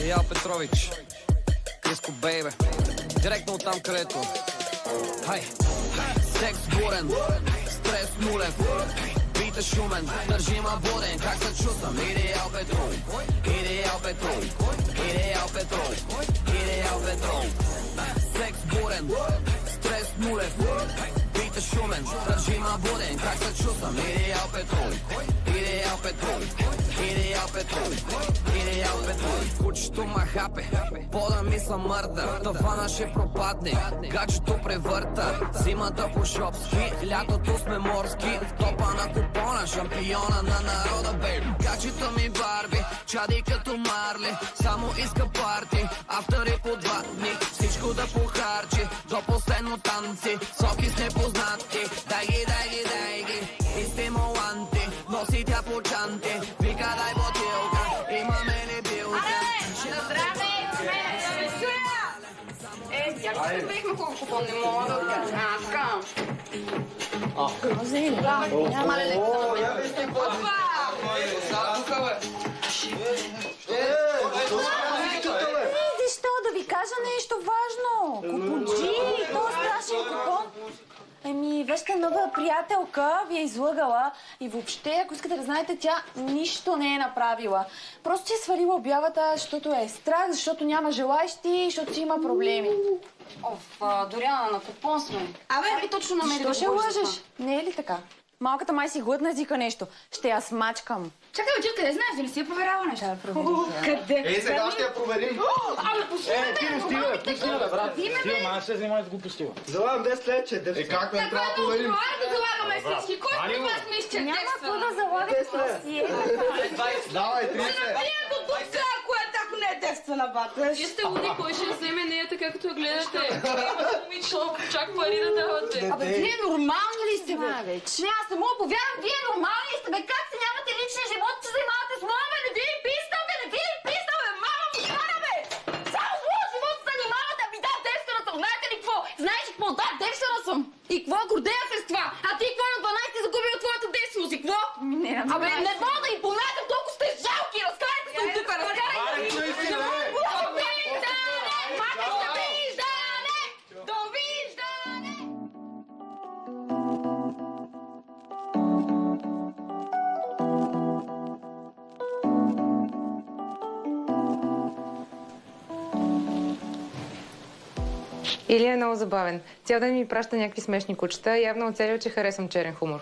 Ял Петрович, Криско Бейбе, директно от там където. Хай, секс бурен, стрес нулев, бит е шумен, държима буден, как се чувствам? Идеал Петров, идеал Петров, идеал Петров, идеал Петров. Секс бурен, стрес нулев, бит е шумен, държима буден, как се чувствам? Идеал Петров, идеал Петров, идеал Петров, идеал Петров. Кучето ма хапе, пода мисля мърда, тавана ще пропадне, гаджето превърта, зимата по шопски, лятото сме морски, в топа на купона, шампиона на народа, бейби. Гаджето ми Барби, чади като Марли, само иска парти, автори по 2 дни, всичко да похарчи, до последно танци, соки с непознати, дай ги, дай ги, дай ги, и стимуланти, носи тя по чанти, вика дай бутилка, имаме ли билка? Здравей, ме чуя! Я ще бихме колко по не мога да откачам. Няма ли лекта на мен? Защо да ви кажа нещо важно? Купонджи, този страшен купон. Вашата нова приятелка ви е излъгала и въобще, ако искате да знаете, тя нищо не е направила. Просто си е свалила обявата, защото е страх, защото няма желаещи, защото си има проблеми. Доряна, на купон сме. Абе, точно намери да Що ще лъжеш? Не е ли така? Малката май си глътна, извика нещо. Ще я смачкам. Чакай, отир, къде знаеш? Дали си я проверява нещо? Да, проверих. Къде? Сега ще я проверим. Абе, послушайте! Стига, брат. Стига, ма, ще взимай с глупости. Залагам 10 лече. Как не трябва да проверим? Да залагаме всички. Кой от вас мисля, че Няма какво да залагате си. Давай, 30. Вие до тук сега, което ако не е девствена бата. Вие сте луди, кой ще вземе нея така, като я гледате? Момиче, чак пари да давате. Абе, вие нормални ли сте, бе? Не, аз не мога повярвам, вие нормални ли сте, бе? Как се нямате личен живот, че се занимавате с моя, бе? Не ви ли писна, бе? Не ви ли писна, бе? Мама му стана, бе! Само с моя живот се занимавате, ами да, девствена съм. Знаете ли какво? Знаеш ли какво? Да, девствена съм. И какво? Гордея се с това. А ти какво на 12 загубила твоята девственост? И какво? Абе, не мога да им помагам, толкова сте жалки. Разкарайте се от тук, разкарайте се. Довиждане! Махай се, довиждане! Довиждане! Или е много забавен. Цял ден ми праща някакви смешни кучета. Явно оцелил, че харесвам черен хумор.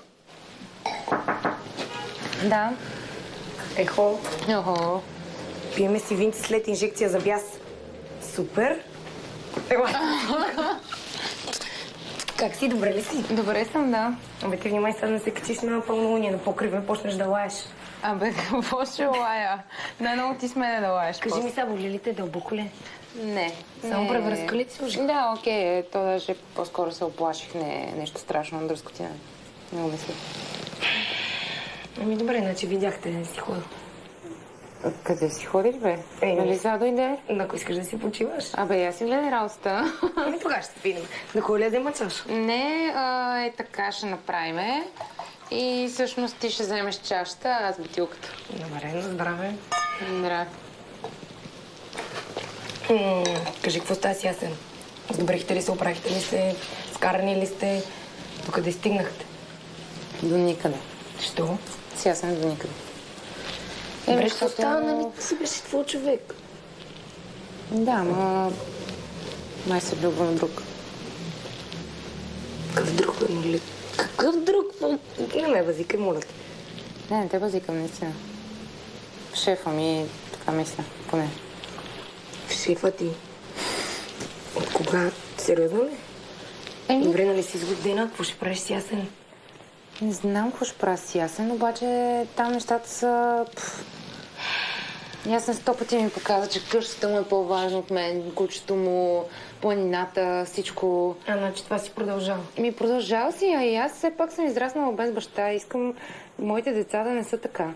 Да. Ехо, Охо. пиеме си винци след инжекция за бяс. Супер. Как си? Добре ли си? Добре съм, да. Абе, ти внимай сега да не се качиш на пълнолуние, на покрива, почнеш да лаеш. Абе, какво ще лая? Най-много ти сме да лаеш. Кажи ми сега, боли ли те, дълбоко ли? Не. Само превръзка ли си ужи? Да, окей. То даже по-скоро се оплаших. Не е нещо страшно, дръскотина. Не го мисля. Ами добре, значи видяхте, не си ходил. Къде си ходиш, бе? Нали сега дойде? Ако искаш да си почиваш. Абе, аз си гледай работата. Ами тогава ще видим. На кой ли да мъчаш? Не, е така ще направиме. И всъщност ти ще вземеш чашата, а аз бутилката. Добре, на здраве. Здраве. Кажи, какво става с Ясен? Сдобрихте ли се, оправихте ли се, скарани ли сте? Докъде стигнахте? До никъде. Що? С Ясен до никъде. Добре, що става, нали си беше твой човек? Да, ма... май се влюбва на друг. Какъв друг, бе, моля? Какъв друг? Не ме възикай, моля те. Не те базикам, наистина. Шефа ми така мисля, поне. Шефа ти? От кога? Сериозно ли? Добре, нали си изгодена? Какво ще правиш с Ясен? Не знам какво ще правя с Ясен, обаче там нещата са... Ясен 100 пъти ми показа, че къщата му е по-важна от мен, кучето му, планината, всичко. Значи това си продължава. Продължава си, а и аз все пак съм израснала без баща. Искам моите деца да не са така.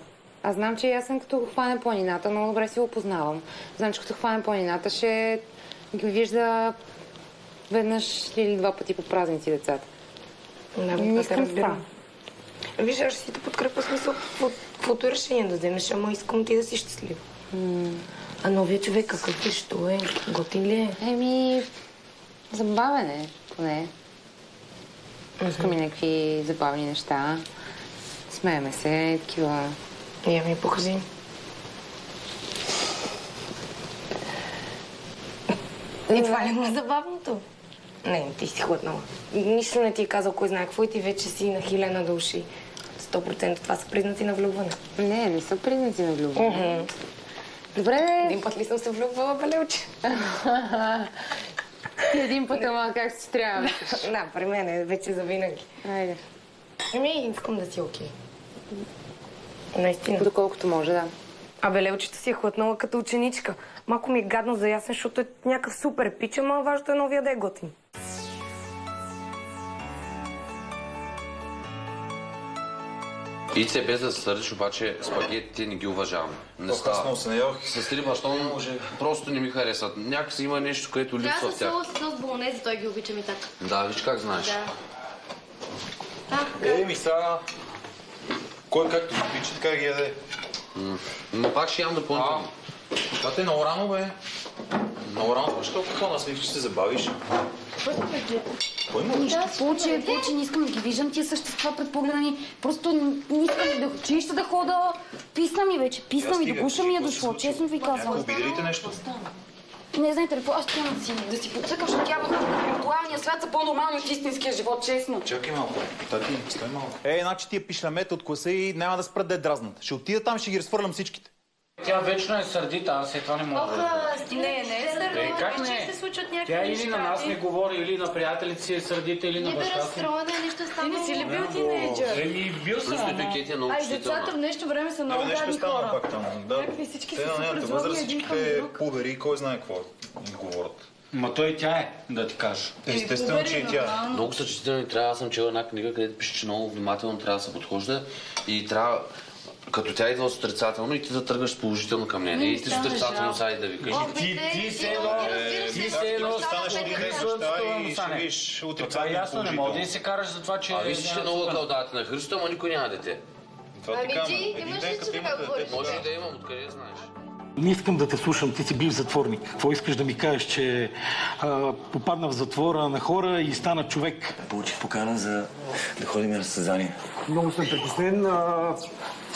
Аз знам, че Ясен като го хване планината, много добре си го познавам. Знам, че като хване планината ще ги вижда веднъж или 2 пъти по празници децата. Не искам това. Виж, аз ще си те подкрепя смисъл, каквото решение да вземеш, ама искам ти да си щастлива. А новия човек какъв е? Що е? Готин ли е? Забавен е, поне. Пуска ми някакви забавни неща. Смееме се, такива... Я ми покажи. И това ли му е забавното? Не, ти си хлътнала. Нищо не ти е казал кой знае какво и ти вече си на хилена души. 100% това са признаци на влюбване. Не са признаци на влюбване. Добре, Един път ли съм се влюбвала, Белелче? един път, ама как си трябва. Да, при мен е вече завинаги. Айде. Искам да си окей. Наистина. Доколкото може, да. А Белелчето си е хлътнала като ученичка. Малко ми е гадно за Ясен, защото е някакъв супер пич, ама важното е новия да е готин. Ице, без да се сърдиш, обаче спагетите не ги уважавам. Не става. По-късно се наявах. С три бащон просто не ми харесват. Някакси има нещо, което липсва в тях. Трябва с болонези, той ги обича ми така. Да, виж как знаеш. Ми сега... Кой както ги обича, така ги яде. Но пак ще ям допълнително. Това те е много рано, бе. Много рано. Защо какво насмих, че се забавиш? Кой има? Получи, не искам да ги виждам тия същества пред погледа ми. Просто не искам да училище да хода. Писна ми вече, писна ми, до гуша ми е дошло, честно ви казвам. Обидели те нещо? Не знаете ли, аз трябва да си подсъкам, защото тя в виртуалния свят са по-нормални от истинския живот, честно. Чакай малко. Тати, стой малко. Значи тия пишлямета от класа и няма да спрат да я дразнат. Ще отида там, ще ги разфърлям всичките. Тя вечно е сърдита, аз след това не мога да... Не е сърдита, как не? се случват някакви Тя неща. или на нас не говори, или на приятелите си е сърдита, или на баща си. Разстроена е нещо става. Ти не си ли бил тинейджър? Бил съм, ама... Кети е много Ай, чувствителна. децата в нещо време са много Нещо гадни стана хора. пак там. Да. Някакви всички Те са на супер нейната злобни възраст един към всичките друг. пудери и кой знае какво им говорят. Ма той и тя е, да ти кажа. Естествено, че и тя. Много са чувствителни. Аз съм чела една книга, където пише, че много внимателно трябва да се подхожда и трябва... Като тя идва с отрицателно и ти да тръгваш положително към нея. И ти с отрицателно сайди да викаш. Ти се едно станеш един неща и ще виж Това е ясно, не мога да положително. се караш за това, че... А виж, че много кълдата на Христо, ама никой няма дете. Това така, ти един имаш ден, ли като че имате така дете, Може и да имам, откъде знаеш. Не искам да те слушам, ти си бив затворник. Какво искаш да ми кажеш, че попадна в затвора на хора и стана човек? Получих покана за да ходим на състезание. Много съм притеснен.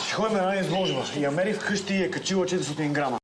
Ще ходим на една изложба. И Амери вкъщи е качила 400 грама.